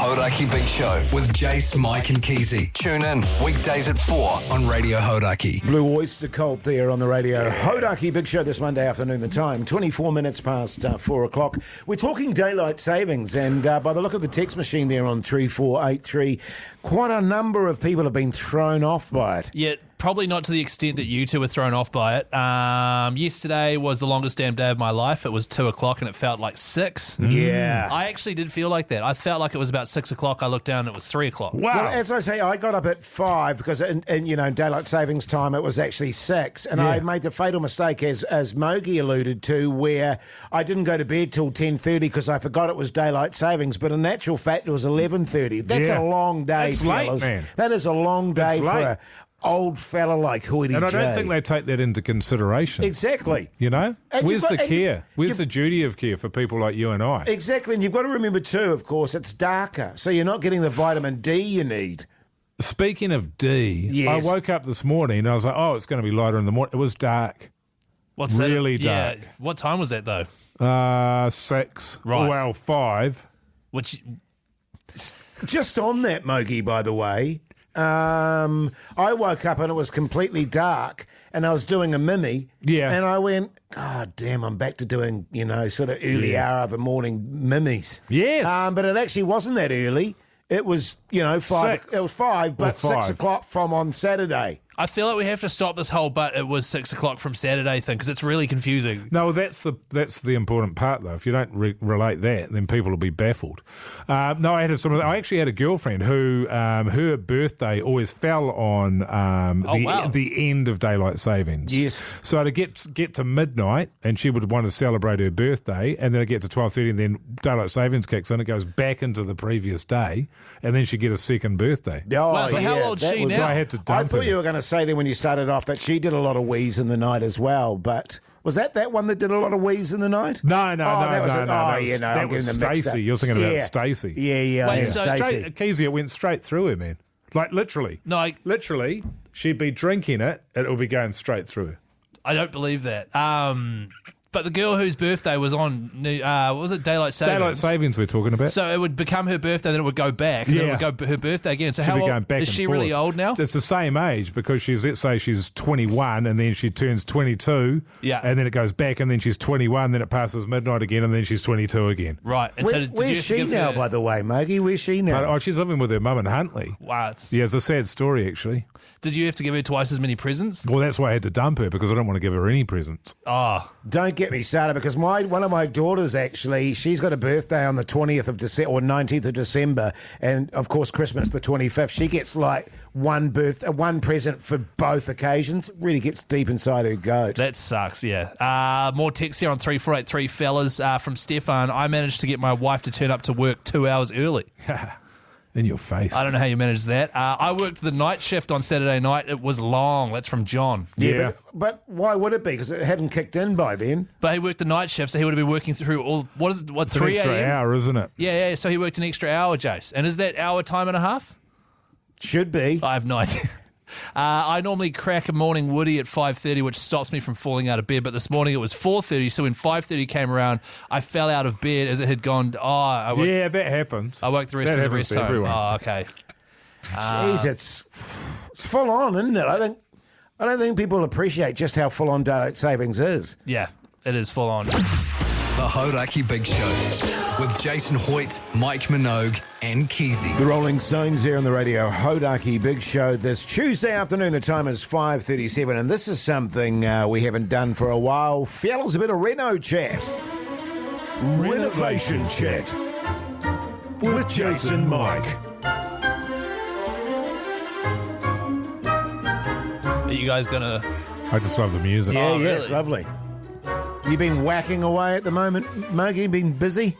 Hauraki Big Show with Jase, Mike and Keyzie. Tune in weekdays at 4 on Radio Hauraki. Blue Oyster Cult there on the Radio Hauraki Big Show this Monday afternoon. The time, 24 minutes past 4 o'clock. We're talking daylight savings, and by the look of the text machine there on 3483, quite a number of people have been thrown off by it. Yeah, probably not to the extent that you two were thrown off by it. Yesterday was the longest damn day of my life. It was 2 o'clock and it felt like 6. Yeah. I actually did feel like that. I felt like it was about 6 o'clock. I looked down and it was 3 o'clock. Wow. Well, as I say, I got up at 5 because in daylight savings time it was actually 6, and I made the fatal mistake, as Mogey alluded to, where I didn't go to bed till 10:30 because I forgot it was daylight savings, but in actual fact it was 11:30. That's a long day, That's fellas. late, man. That is a long day for late. a old fella like Hoyte. And I don't think they take that into consideration. Exactly. You know? And Where's the care? Where's you've- the duty of care for people like you and I? Exactly, and you've got to remember too, of course, it's darker, so you're not getting the vitamin D you need. Speaking of D, Yes. I woke up this morning and I was like, oh, it's going to be lighter in the morning. It was dark. What's Really that? dark. Yeah. What time was that though? 6. Right. Well, 5. Which Just on that, Mogey, by the way, I woke up and it was completely dark, and I was doing a mimi, and I went, oh, damn, I'm back to doing, sort of early hour of the morning mimis. Yes. But it actually wasn't that early. It was, 5. 6. It was 5, but 6 o'clock from on Saturday. I feel like we have to stop this whole "but it was 6 o'clock from Saturday" thing because it's really confusing. No, that's the important part, though. If you don't relate that, then people will be baffled. No, I actually had a girlfriend who her birthday always fell on the end of daylight savings. Yes. So to get to midnight, and she would want to celebrate her birthday, and then it get to 12:30, and then daylight savings kicks in. It goes back into the previous day, and then she get a second birthday. Oh, Well, so how old's she now? So I had to dump I thought her. you were going to say then when you started off that she did a lot of wheeze in the night as well, but was that one that did a lot of wheeze in the night? No. I'm That getting was them mixed up. Stacey. You're thinking about Stacey. Yeah. Wait, yeah, so Stacey. Keyzie, it went straight through her, man. Like literally. No, Literally, she'd be drinking it, and it would be going straight through her. I don't believe that. But the girl whose birthday was on, what was it, daylight savings? Daylight savings we're talking about. So it would become her birthday, then it would go back, and then it would go her birthday again. So She'd how be old going back is and she? forth. Really old now? It's the same age because let's say she's 21 and then she turns 22. Yeah. And then it goes back and then she's 21, then it passes midnight again and then she's 22 again. Right. And so did you Where's have to she give now, her- by the way, Mogey? Where's she now? But, she's living with her mum in Huntley. Wow. Yeah, it's a sad story actually. Did you have to give her twice as many presents? Well, that's why I had to dump her because I don't want to give her any presents. Oh, Don't get me started, because one of my daughters, actually, she's got a birthday on the 20th of December or 19th of December, and of course Christmas the 25th. She gets like one present for both occasions. Really gets deep inside her goat. that sucks, yeah. More text here on 3483, fellas, from Stefan. I managed to get my wife to turn up to work 2 hours early. In your face. I don't know how you managed that. I worked the night shift on Saturday night. It was long. That's from John. Yeah. But why would it be? Because it hadn't kicked in by then. But he worked the night shift, so he would have been working through all, It's an 3 extra a.m.? hour, isn't it? Yeah, so he worked an extra hour, Jase. And is that hour time and a half? Should be. I have no idea. I normally crack a morning woody at 5:30, which stops me from falling out of bed. But this morning it was 4:30, so when 5:30 came around, I fell out of bed as it had gone. Yeah, that happens. I woke the rest That of the happens rest to home. everyone. Oh, okay. Jeez, it's full on, isn't it? I don't think people appreciate just how full on daylight savings is. Yeah, it is full on. The Hauraki Big Show with Jason Hoyte, Mike Minogue and Keyzie. The Rolling Stones there on the Radio Hauraki Big Show this Tuesday afternoon. The time is 5:37, and this is something we haven't done for a while. Fellas, a bit of reno chat. Renovation chat with Jason Mike. Are you guys going to... I just love the music. Yeah, really? it's lovely. You been whacking away at the moment, Mogey? Been busy?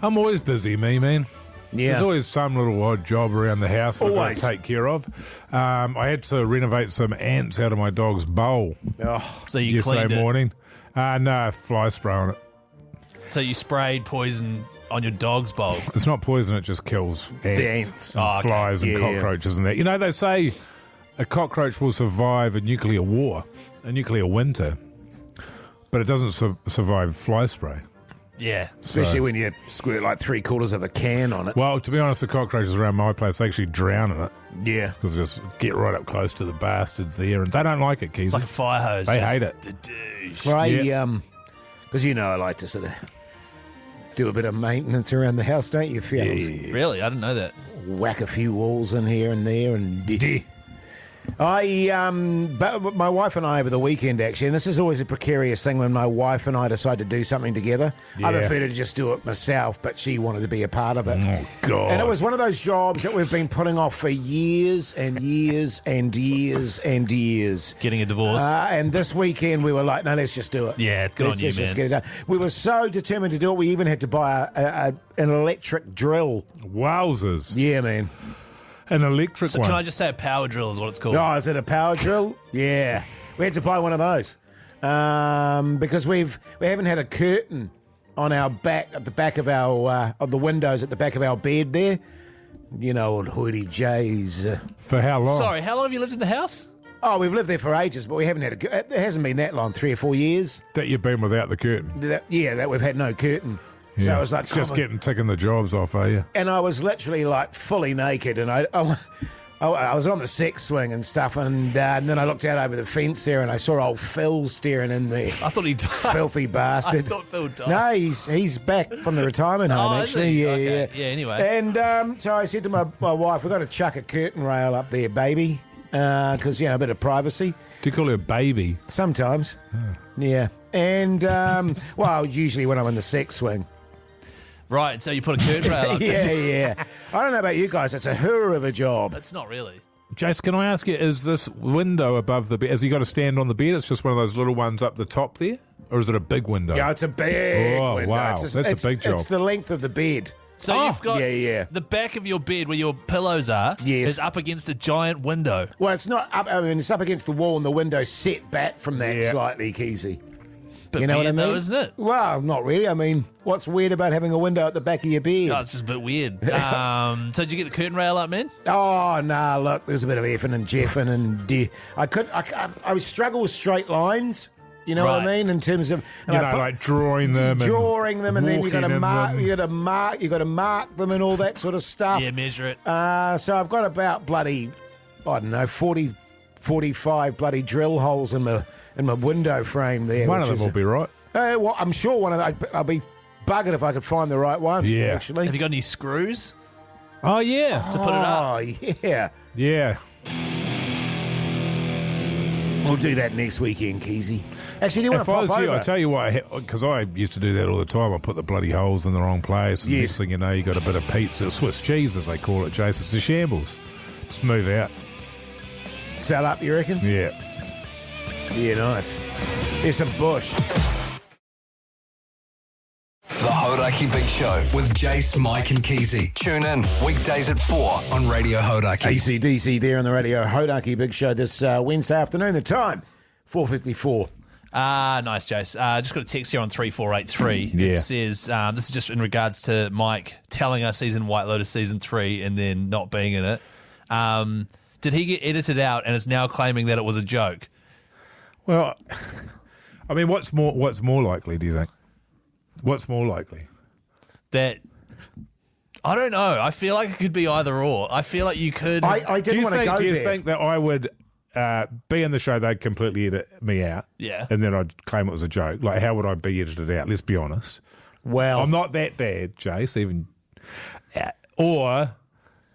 I'm always busy, man. Yeah. There's always some little odd job around the house that I've got Always. to take care of. I had to renovate some ants out of my dog's bowl Oh, So you yesterday cleaned it. morning. No, fly spray on it. So you sprayed poison on your dog's bowl. It's not poison, it just kills ants, Ants. and Oh, okay. flies and Yeah. cockroaches and that. You know, they say a cockroach will survive a nuclear war, a nuclear winter, but it doesn't survive fly spray. Yeah. Especially when you squirt like 3/4 of a can on it. Well, to be honest, the cockroaches around my place actually drown in it. Yeah. Because they just get right up close to the bastards there, and they don't like it, Keyzie. It's like a fire hose. They hate it. Well, because I like to sort of do a bit of maintenance around the house, don't you, fellas? Yeah. Really? I didn't know that. Whack a few walls in here and there, and but my wife and I over the weekend, actually, and this is always a precarious thing when my wife and I decide to do something together. Yeah. I prefer to just do it myself, but she wanted to be a part of it. Oh, God. And it was one of those jobs that we've been putting off for years and years and years and years. Getting a divorce. And this weekend we were like, no, let's just do it. Yeah, good on you, Let's just man. get it done. We were so determined to do it, we even had to buy an electric drill. Wowzers. Yeah, man. An electric one. Can I just say a power drill is what it's called? Oh, is it a power drill? Yeah. We had to buy one of those because we haven't had a curtain on our back, at the back of our of the windows at the back of our bed there. Old Hoyte Jase. For how long? Sorry, how long have you lived in the house? Oh, we've lived there for ages, but we haven't had it hasn't been that long, 3 or 4 years. That you've been without the curtain. That we've had no curtain. So Yeah. it was like just ticking the jobs off, are you? And I was literally like fully naked, and I was on the sex swing and stuff, and then I looked out over the fence there, and I saw old Phil staring in there. I thought he died. Filthy bastard. I thought Phil died. No, he's back from the retirement home, Oh, is actually. he? Yeah, Okay. yeah. Yeah, anyway. And so I said to my wife, we've got to chuck a curtain rail up there, baby, because, a bit of privacy. Do you call her a baby? Sometimes. Yeah. And, usually when I'm in the sex swing. Right, so you put a curtain rail up. Yeah. I don't know about you guys. It's a hooer of a job. That's not really. Jase, can I ask you, is this window above the bed, has he got to stand on the bed? It's just one of those little ones up the top there? Or is it a big window? Yeah, it's a big Oh, window. wow. That's a big job. It's the length of the bed. So you've got yeah. the back of your bed where your pillows are Yes. is up against a giant window. Well, it's not up. I mean, it's up against the wall, and the window's set back from that Yeah. slightly, Keyzie. But You know what I weird mean? though, isn't it? Well, not really. I mean, what's weird about having a window at the back of your bed? Oh, it's just a bit weird. So did you get the curtain rail up, man? Oh, nah, look, there's a bit of effing and jeffing and I struggle with straight lines. You know what I Right. mean? In terms of like drawing them, and then you got to walking in mark, them. you got to mark them and all that sort of stuff. Yeah, measure it. So I've got about 40, 45 bloody drill holes in my window frame there. One of them will be right. Well, I'm sure one of them. I'll be buggered if I could find the right one. Yeah. Actually. Have you got any screws Oh, yeah. to put it up? Oh, yeah. Yeah. We'll do that next weekend, Keyzie. Actually, do you want If to I pop was over? you, I tell you what, because I used to do that all the time. I put the bloody holes in the wrong place, and Yes. next thing you know, you got a bit of pizza, Swiss cheese, as they call it, Jase. It's a shambles. Just move out. Sell up, you reckon? Yeah. Yeah, nice. There's some bush. The Hauraki Big Show with Jase, Mike and Keyzie. Tune in weekdays at 4 on Radio Hauraki. ACDC there on the Radio Hauraki Big Show this Wednesday afternoon. The time, 4:54. Nice, Jase. Just got a text here on 3483. Yeah. It says, this is just in regards to Mike telling us he's in White Lotus Season 3 and then not being in it. Did he get edited out and is now claiming that it was a joke? Well, I mean, what's more likely, do you think? What's more likely? That, I don't know. I feel like it could be either or. I feel like you could... I didn't want to go Do you there. think that I would be in the show, they'd completely edit me out? Yeah. And then I'd claim it was a joke? Like, how would I be edited out? Let's be honest. Well, I'm not that bad, Jase, even. Or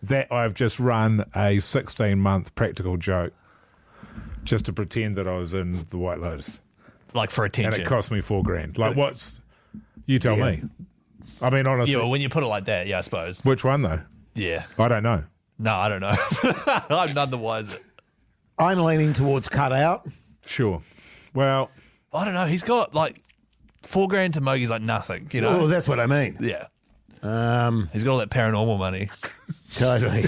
that I've just run a 16-month practical joke just to pretend that I was in the White Lotus. like for attention. And it cost me $4,000. Like, what's... You tell me. I mean, honestly. Yeah, well, when you put it like that, yeah, I suppose. Which one, though? Yeah. I don't know. No, I don't know. I'm none the wiser. I'm leaning towards cut out. Sure. Well... I don't know. He's got like $4,000 to Mogey's like nothing, you know? Oh, that's what I mean. Yeah. He's got all that paranormal money. Totally.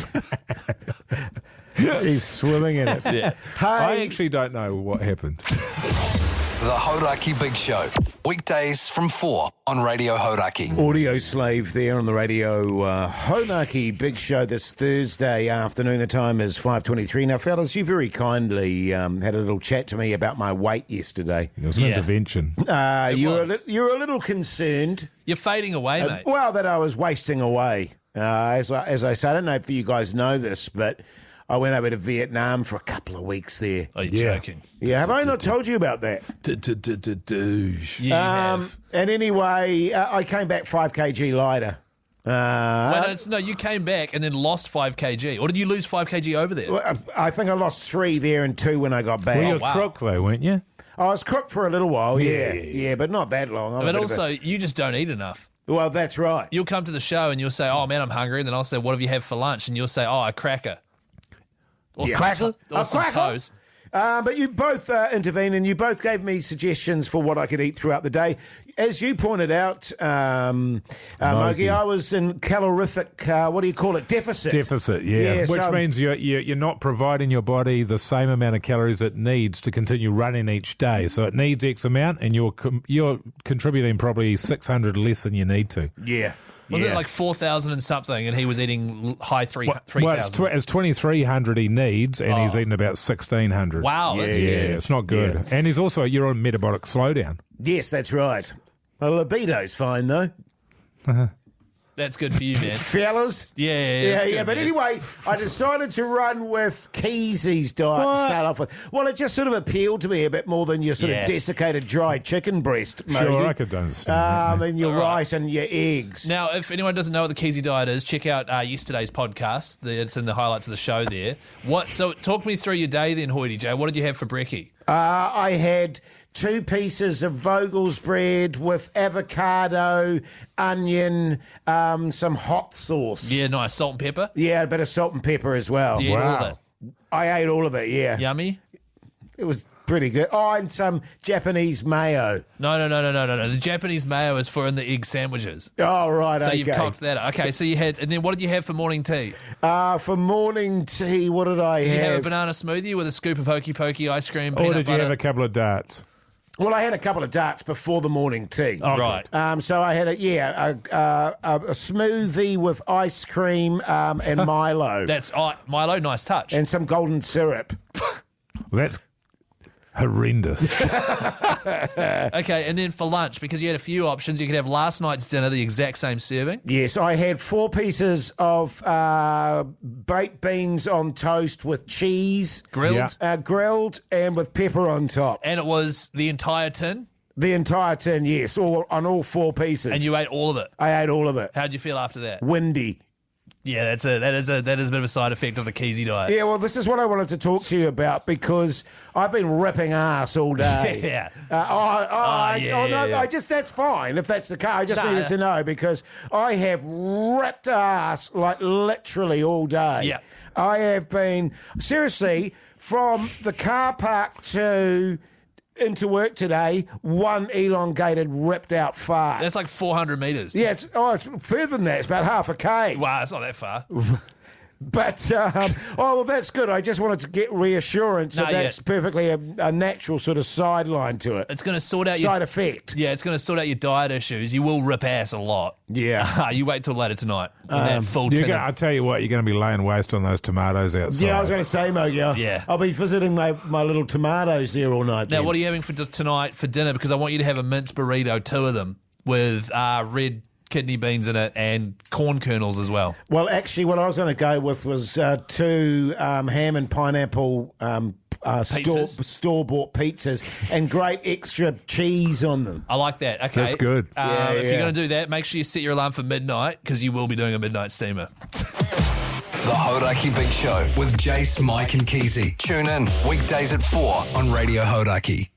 He's swimming in it. Yeah. Hey, I actually don't know what happened. The Hauraki Big Show. weekdays from 4 on Radio Hauraki. Audio Slave there on the Radio Hauraki Big Show this Thursday afternoon. The time is 5:23. Now, fellas, you very kindly had a little chat to me about my weight yesterday. It was an intervention. You're a little concerned. You're fading away, mate. Well, that I was wasting away. As I say, I don't know if you guys know this, but I went over to Vietnam for a couple of weeks there. Are you joking? Yeah, have I not told you about that? Douche. You have. And anyway, I came back 5 kg lighter. No, you came back and then lost 5 kg. Or did you lose 5 kg over there? I think I lost 3 there and 2 when I got back. Well, you were crook though, weren't you? I was cooked for a little while, yeah, but not that long. But also, you just don't eat enough. Well, that's right. You'll come to the show and you'll say, oh, man, I'm hungry. And then I'll say, what have you had for lunch? And you'll say, oh, a cracker. Or some toast. But you both intervened and you both gave me suggestions for what I could eat throughout the day. As you pointed out, Mogey, I was in calorific, what do you call it, deficit. Deficit, yeah. Which means you're not providing your body the same amount of calories it needs to continue running each day. So it needs X amount and you're contributing probably 600 less than you need to. Yeah. Wasn't it like 4,000 and something, and he was eating high 3,000? Well, it's 2,300 he needs, and he's eating about 1,600. Wow, that's it's not good. Yeah. And he's also, you're on metabolic slowdown. Yes, that's right. My libido's fine, though. That's good for you, man. Fellas? Yeah. But anyway, I decided to run with Keyzie's diet to start off with. Well, it just sort of appealed to me a bit more than your sort of desiccated dry chicken breast, Mogey. Sure, I could understand. And your rice and your eggs. Now, if anyone doesn't know what the Keyzie diet is, check out yesterday's podcast. It's in the highlights of the show there. So talk me through your day then, Hoyte J. What did you have for brekkie? I had 2 pieces of Vogel's bread with avocado, onion, some hot sauce. Yeah, nice. Salt and pepper? Yeah, a bit of salt and pepper as well. Yeah, all of it. I ate all of it, yeah. Yummy? It was pretty good. Oh, and some Japanese mayo. No. The Japanese mayo is for in the egg sandwiches. Oh, right, so okay. you've cocked that up. Okay, so you had, and then what did you have for morning tea? For morning tea, what did I have? Did you have a banana smoothie with a scoop of hokey pokey ice cream, or peanut did you butter? have a couple of darts? Well, I had a couple of darts before the morning tea. Oh, right. So I had a smoothie with ice cream and Milo. That's Milo, nice touch. And some golden syrup. Well, that's horrendous. Okay, and then for lunch, because you had a few options, you could have last night's dinner, the exact same serving. Yes, I had 4 pieces of baked beans on toast with cheese. Grilled? Grilled and with pepper on top. And it was the entire tin? The entire tin, yes, on all 4 pieces. And you ate all of it? I ate all of it. How'd you feel after that? Windy. Yeah, that is a bit of a side effect of the Keyzie diet. Yeah, well, this is what I wanted to talk to you about because I've been ripping ass all day. Yeah. That's fine if that's the case. I just needed to know because I have ripped ass like literally all day. Yeah. I have been, seriously, from the car park to into work today, one elongated, ripped out fart. That's like 400 metres. Yeah, it's further than that. It's about half a K. Wow, it's not that far. But, that's good. I just wanted to get reassurance that that's perfectly a natural sort of sideline to it. It's going to sort out side effect. Yeah, it's going to sort out your diet issues. You will rip ass a lot. Yeah. You wait till later tonight. That full tin. I'll tell you what, you're going to be laying waste on those tomatoes outside. Yeah, I was going to say, Mogey. Yeah. I'll be visiting my little tomatoes there all night. Now, what are you having for tonight for dinner? Because I want you to have a mince burrito, 2 of them, with red kidney beans in it and corn kernels as well. Well, actually, what I was going to go with was 2 ham and pineapple store-bought pizzas and great extra cheese on them. I like that. Okay. That's good. If you're going to do that, make sure you set your alarm for midnight because you will be doing a midnight steamer. The Hauraki Big Show with Jase, Mike and Keyzie. Tune in weekdays at 4 on Radio Hauraki.